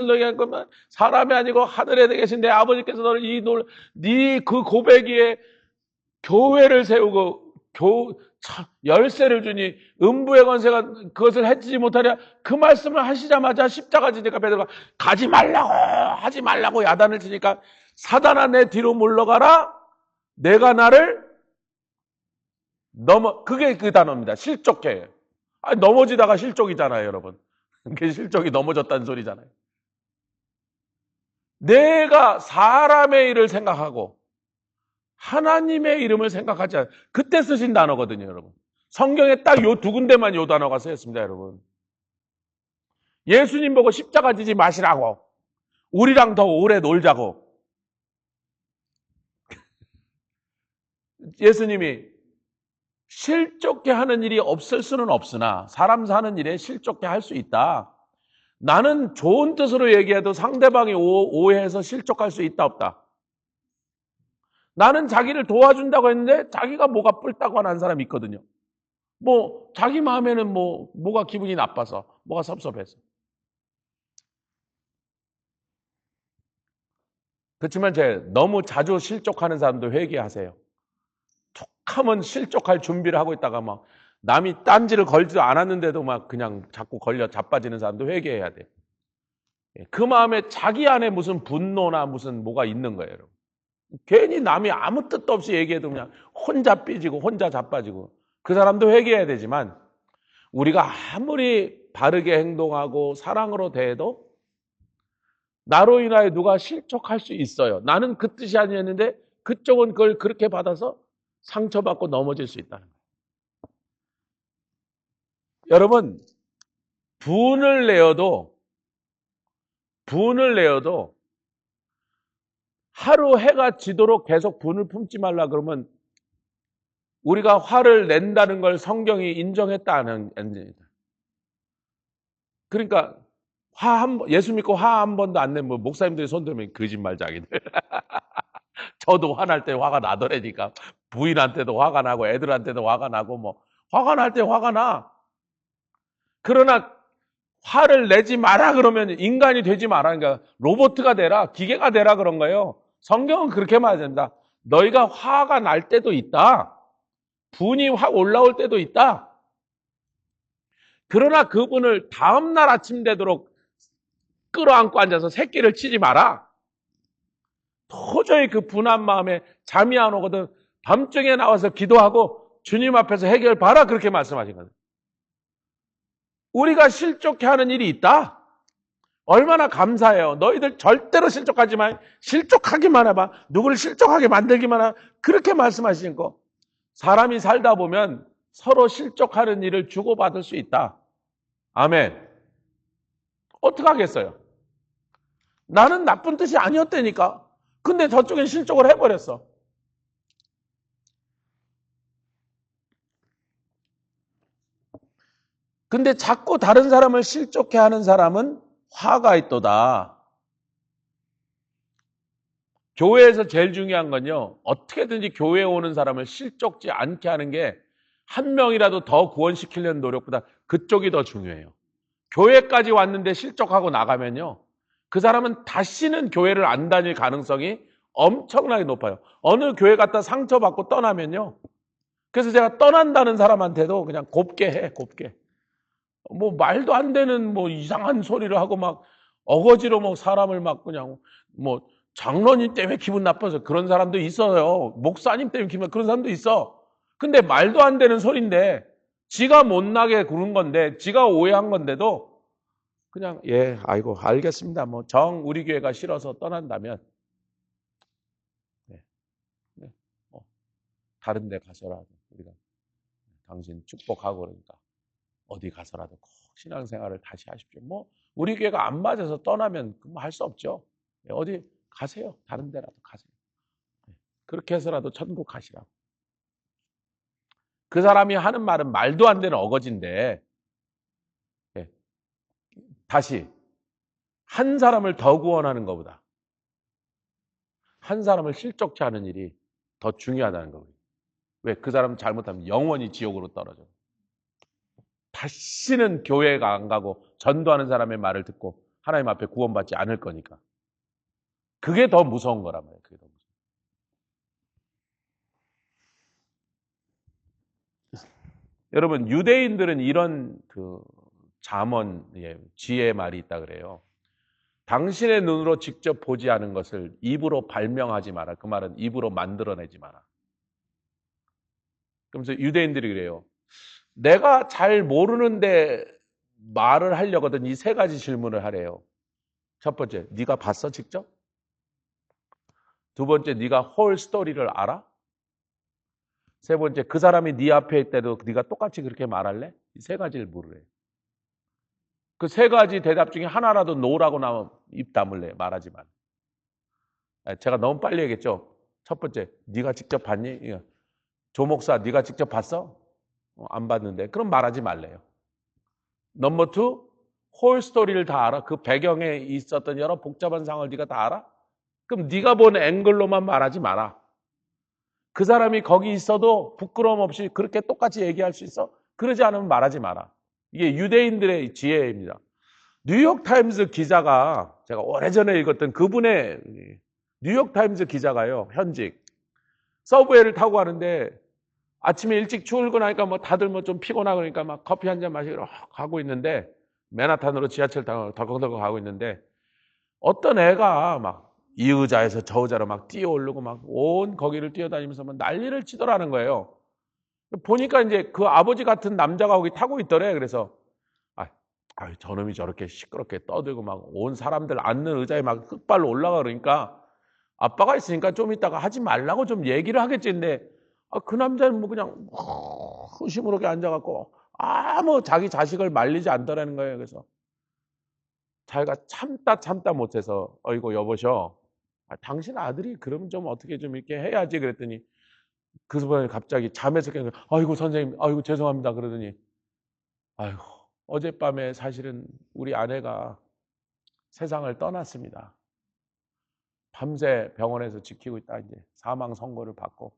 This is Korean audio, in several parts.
너에게 할 것만 사람이 아니고 하늘에 계신 내 아버지께서 너를 네 그 고백에 교회를 세우고 열쇠를 주니 음부의 권세가 그것을 해치지 못하랴. 그 말씀을 하시자마자 십자가 지니까 베드로가 가지 말라고 하지 말라고 야단을 치니까 사단아 내 뒤로 물러가라. 내가 나를 그게 그 단어입니다. 실족해. 넘어지다가 실족이잖아요, 여러분. 그게 실족이 넘어졌다는 소리잖아요. 내가 사람의 일을 생각하고 하나님의 이름을 생각하지 않아요. 그때 쓰신 단어거든요, 여러분. 성경에 딱 요 두 군데만 요 단어가 쓰였습니다, 여러분. 예수님 보고 십자가 지지 마시라고. 우리랑 더 오래 놀자고. 예수님이 실족해 하는 일이 없을 수는 없으나 사람 사는 일에 실족해 할 수 있다. 나는 좋은 뜻으로 얘기해도 상대방이 오해해서 실족할 수 있다 없다. 나는 자기를 도와준다고 했는데 자기가 뭐가 뿔다고 하는 사람이 있거든요. 자기 마음에는 뭐가 기분이 나빠서, 뭐가 섭섭해서. 그렇지만 너무 자주 실족하는 사람도 회개하세요. 툭하면 실족할 준비를 하고 있다가 남이 딴지를 걸지도 않았는데도 그냥 자꾸 걸려 자빠지는 사람도 회개해야 돼. 그 마음에 자기 안에 무슨 분노나 무슨 뭐가 있는 거예요, 여러분. 괜히 남이 아무 뜻도 없이 얘기해도 그냥 혼자 삐지고 혼자 자빠지고 그 사람도 회개해야 되지만 우리가 아무리 바르게 행동하고 사랑으로 대해도 나로 인하여 누가 실족할 수 있어요. 나는 그 뜻이 아니었는데 그쪽은 그걸 그렇게 받아서 상처받고 넘어질 수 있다는 거예요. 여러분, 분을 내어도 하루 해가 지도록 계속 분을 품지 말라 그러면 우리가 화를 낸다는 걸 성경이 인정했다는 얘기입니다. 그러니까 예수 믿고 화 한 번도 안 내면 목사님들이 손 들면 거짓말쟁이들. 저도 화날 때 화가 나더라니까. 부인한테도 화가 나고 애들한테도 화가 나고 화가 날 때 화가 나. 그러나 화를 내지 마라 그러면 인간이 되지 마라. 그러니까 로봇가 되라, 기계가 되라 그런 거예요. 성경은 그렇게 말한다. 너희가 화가 날 때도 있다. 분이 확 올라올 때도 있다. 그러나 그분을 다음날 아침 되도록 끌어안고 앉아서 새끼를 치지 마라. 도저히 그 분한 마음에 잠이 안 오거든. 밤중에 나와서 기도하고 주님 앞에서 해결 봐라 그렇게 말씀하신 거예요. 우리가 실족해 하는 일이 있다. 얼마나 감사해요. 너희들 절대로 실족하지 마. 실족하기만 해봐. 누구를 실족하게 만들기만 하. 그렇게 말씀하신 거. 사람이 살다 보면 서로 실족하는 일을 주고받을 수 있다. 아멘. 어떡하겠어요? 나는 나쁜 뜻이 아니었다니까. 근데 저쪽엔 실족을 해버렸어. 근데 자꾸 다른 사람을 실족해 하는 사람은 화가 있도다. 교회에서 제일 중요한 건요. 어떻게든지 교회에 오는 사람을 실족지 않게 하는 게 한 명이라도 더 구원시키려는 노력보다 그쪽이 더 중요해요. 교회까지 왔는데 실족하고 나가면요. 그 사람은 다시는 교회를 안 다닐 가능성이 엄청나게 높아요. 어느 교회 갔다 상처받고 떠나면요. 그래서 제가 떠난다는 사람한테도 그냥 곱게 해, 곱게. 말도 안 되는 이상한 소리를 하고 어거지로 사람을 그냥 장로님 때문에 기분 나빠서 그런 사람도 있어요. 목사님 때문에 기분 나빠 그런 사람도 있어. 근데 말도 안 되는 소리인데 지가 못나게 구는 건데 지가 오해한 건데도 그냥 아이고 알겠습니다. 우리 교회가 싫어서 떠난다면 네, 네, 다른 데 가서라도 우리가 당신 축복하고 그러니까 어디 가서라도 꼭 신앙생활을 다시 하십시오. 우리 교회가 안 맞아서 떠나면 할 수 없죠. 어디 가세요. 다른 데라도 가세요. 그렇게 해서라도 천국 가시라고. 그 사람이 하는 말은 말도 안 되는 어거지인데 다시 한 사람을 더 구원하는 것보다 한 사람을 실족케 하는 일이 더 중요하다는 거예요. 왜? 그 사람 잘못하면 영원히 지옥으로 떨어져. 다시는 교회가 안 가고 전도하는 사람의 말을 듣고 하나님 앞에 구원받지 않을 거니까. 그게 더 무서운 거란 말이에요. 그게 더 무서워. 여러분, 유대인들은 이런 잠언, 지혜의 말이 있다 그래요. 당신의 눈으로 직접 보지 않은 것을 입으로 발명하지 마라. 그 말은 입으로 만들어내지 마라. 그러면서 유대인들이 그래요. 내가 잘 모르는데 말을 하려거든 이 세 가지 질문을 하래요. 첫 번째, 네가 봤어 직접? 두 번째, 네가 홀 스토리를 알아? 세 번째, 그 사람이 네 앞에 있을 때도 네가 똑같이 그렇게 말할래? 이 세 가지를 물으래요. 그 세 가지 대답 중에 하나라도 노라고 나면 입 다물래. 말하지 마. 제가 너무 빨리 얘기했죠. 첫 번째, 네가 직접 봤니? 조 목사, 네가 직접 봤어? 안 봤는데. 그럼 말하지 말래요. 넘버 투, 홀 스토리를 다 알아? 그 배경에 있었던 여러 복잡한 상황을 네가 다 알아? 그럼 네가 본 앵글로만 말하지 마라. 그 사람이 거기 있어도 부끄러움 없이 그렇게 똑같이 얘기할 수 있어? 그러지 않으면 말하지 마라. 이게 유대인들의 지혜입니다. 뉴욕타임스 기자가, 제가 오래전에 읽었던 그분의 뉴욕타임스 기자가요, 현직 서브웨이를 타고 가는데 아침에 일찍 출근하니까 뭐 다들 뭐 좀 피곤하고 그러니까 막 커피 한 잔 마시러 가고 있는데, 맨하탄으로 지하철 타고 덜컹덜컹 가고 있는데 어떤 애가 막 이 의자에서 저 의자로 막 뛰어오르고 막 온 거기를 뛰어다니면서 막 난리를 치더라는 거예요. 보니까 이제 그 아버지 같은 남자가 거기 타고 있더래. 그래서 저놈이 저렇게 시끄럽게 떠들고 막 온 사람들 앉는 의자에 막 흑발로 올라가 그러니까 아빠가 있으니까 좀 이따가 하지 말라고 좀 얘기를 하겠지. 근데 그 남자는 뭐 그냥 흐시무르게 앉아갖고 아무 자기 자식을 말리지 않더라는 거예요. 그래서 자기가 참다 못해서 어이구 여보셔, 당신 아들이 그러면 좀 어떻게 좀 이렇게 해야지 그랬더니 그 순간에 갑자기 잠에서 깨서 아이고 선생님 아이고 죄송합니다 그러더니 아이고 어젯밤에 사실은 우리 아내가 세상을 떠났습니다. 밤새 병원에서 지키고 있다 이제 사망 선고를 받고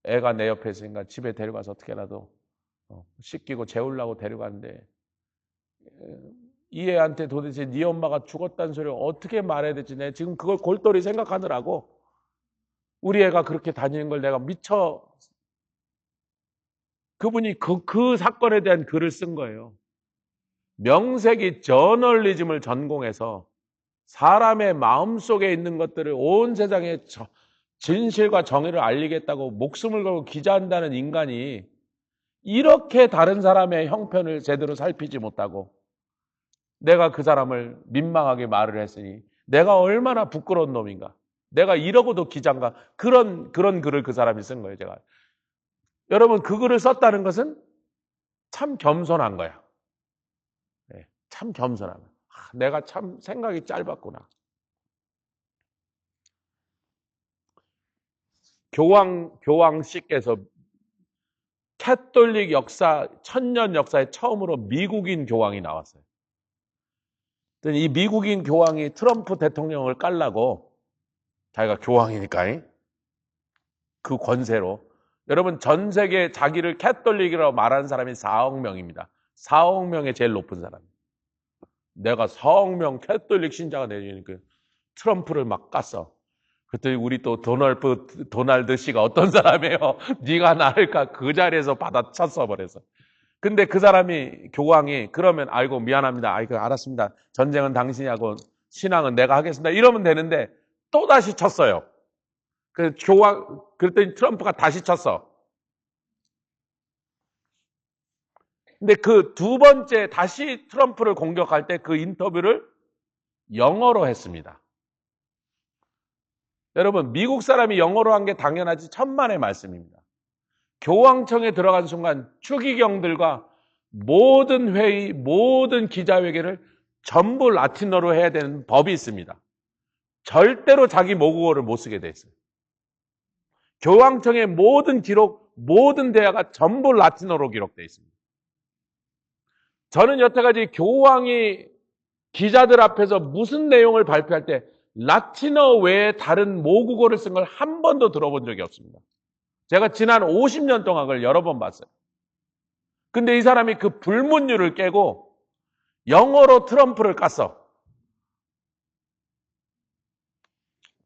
애가 내 옆에 있으니까 집에 데려가서 어떻게라도 씻기고 재우려고 데려갔는데 이 애한테 도대체 네 엄마가 죽었다는 소리를 어떻게 말해야 될지 내 지금 그걸 골똘히 생각하느라고 우리 애가 그렇게 다니는 걸 내가 미처 그분이 그 사건에 대한 글을 쓴 거예요. 명색이 저널리즘을 전공해서 사람의 마음속에 있는 것들을 온 세상에 진실과 정의를 알리겠다고 목숨을 걸고 기자한다는 인간이 이렇게 다른 사람의 형편을 제대로 살피지 못하고 내가 그 사람을 민망하게 말을 했으니 내가 얼마나 부끄러운 놈인가. 내가 이러고도 기자인가. 그런 글을 그 사람이 쓴 거예요. 제가. 여러분 그 글을 썼다는 것은 참 겸손한 거야. 네, 참 겸손한 거야. 내가 참 생각이 짧았구나. 교황씨께서 캐톨릭 역사, 천년 역사에 처음으로 미국인 교황이 나왔어요. 이 미국인 교황이 트럼프 대통령을 깔라고 자기가 교황이니까 그 권세로 여러분 전 세계 자기를 캐톨릭이라고 말하는 사람이 4억 명입니다. 4억 명의 제일 높은 사람. 내가 4억 명 캐톨릭 신자가 되니까 트럼프를 막 깠어. 그랬더니 우리 또 도널드 씨가 어떤 사람이에요? 네가 나를까 그 자리에서 받아쳤어 버려서. 근데 그 사람이 교황이 그러면 아이고 미안합니다. 아이고 알았습니다. 전쟁은 당신이 하고 신앙은 내가 하겠습니다. 이러면 되는데 또 다시 쳤어요. 그랬더니 트럼프가 다시 쳤어. 근데 그 두 번째 다시 트럼프를 공격할 때 그 인터뷰를 영어로 했습니다. 여러분 미국 사람이 영어로 한 게 당연하지 천만의 말씀입니다. 교황청에 들어간 순간 추기경들과 모든 회의, 모든 기자회견을 전부 라틴어로 해야 되는 법이 있습니다. 절대로 자기 모국어를 못 쓰게 돼 있어요. 교황청의 모든 기록, 모든 대화가 전부 라틴어로 기록되어 있습니다. 저는 여태까지 교황이 기자들 앞에서 무슨 내용을 발표할 때 라틴어 외에 다른 모국어를 쓴 걸 한 번도 들어본 적이 없습니다. 제가 지난 50년 동안 그걸 여러 번 봤어요. 근데 이 사람이 그 불문율을 깨고 영어로 트럼프를 깠어.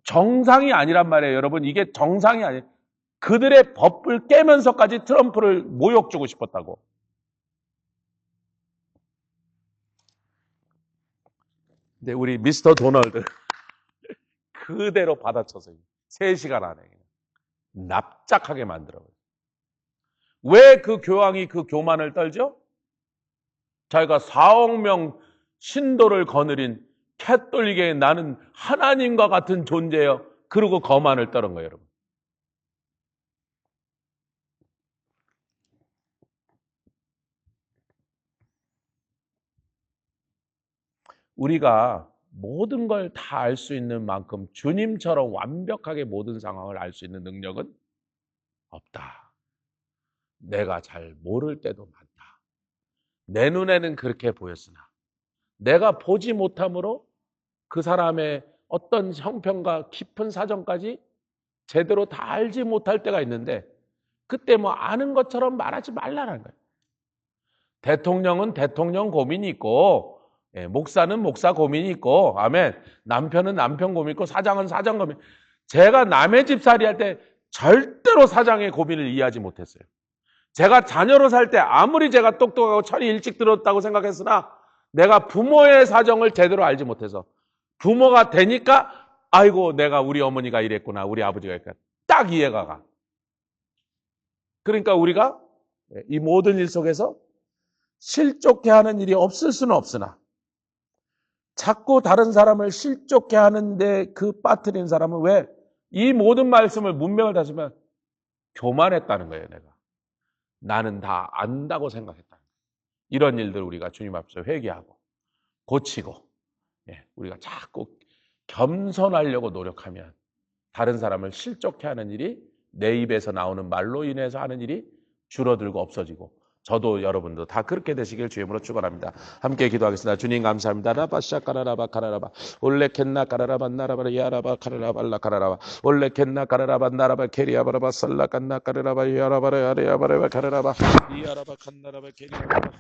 정상이 아니란 말이에요. 여러분, 이게 정상이 아니에요. 그들의 법을 깨면서까지 트럼프를 모욕 주고 싶었다고. 근데 우리 미스터 도널드 그대로 받아쳐서 3시간 안에 납작하게 만들어요. 왜 그 교황이 그 교만을 떨죠? 자기가 4억 명 신도를 거느린 캐톨릭에 나는 하나님과 같은 존재예요. 그러고 거만을 떨은 거예요, 여러분. 우리가 모든 걸 다 알 수 있는 만큼 주님처럼 완벽하게 모든 상황을 알 수 있는 능력은 없다. 내가 잘 모를 때도 많다. 내 눈에는 그렇게 보였으나 내가 보지 못함으로 그 사람의 어떤 형편과 깊은 사정까지 제대로 다 알지 못할 때가 있는데 그때 뭐 아는 것처럼 말하지 말라는 거예요. 대통령은 대통령 고민이 있고 목사는 목사 고민이 있고 아멘. 남편은 남편 고민 있고 사장은 사장 고민. 제가 남의 집살이 할 때 절대로 사장의 고민을 이해하지 못했어요. 제가 자녀로 살 때 아무리 제가 똑똑하고 철이 일찍 들었다고 생각했으나 내가 부모의 사정을 제대로 알지 못해서 부모가 되니까 아이고 내가 우리 어머니가 이랬구나 우리 아버지가 이랬구나 딱 이해가 가. 그러니까 우리가 이 모든 일 속에서 실족해 하는 일이 없을 수는 없으나 자꾸 다른 사람을 실족해 하는데 그 빠뜨린 사람은 왜? 이 모든 말씀을 문맥을 다시면 교만했다는 거예요. 내가. 나는 다 안다고 생각했다. 이런 일들 우리가 주님 앞에서 회개하고 고치고 우리가 자꾸 겸손하려고 노력하면 다른 사람을 실족해 하는 일이 내 입에서 나오는 말로 인해서 하는 일이 줄어들고 없어지고 저도 여러분도 다 그렇게 되시길 주님으로 축원합니다. 함께 기도하겠습니다. 주님 감사합니다. 라바샤 까라라바 카라라바 올레켄나 까라라바 나라바 야라바 카라라발라 카라라바 올레켄나 까라라바 나라바 케리아바라바 살라칸나 까라라바 야라바라 야라바라 카라라바 이야라바 칸나라바 케리아바라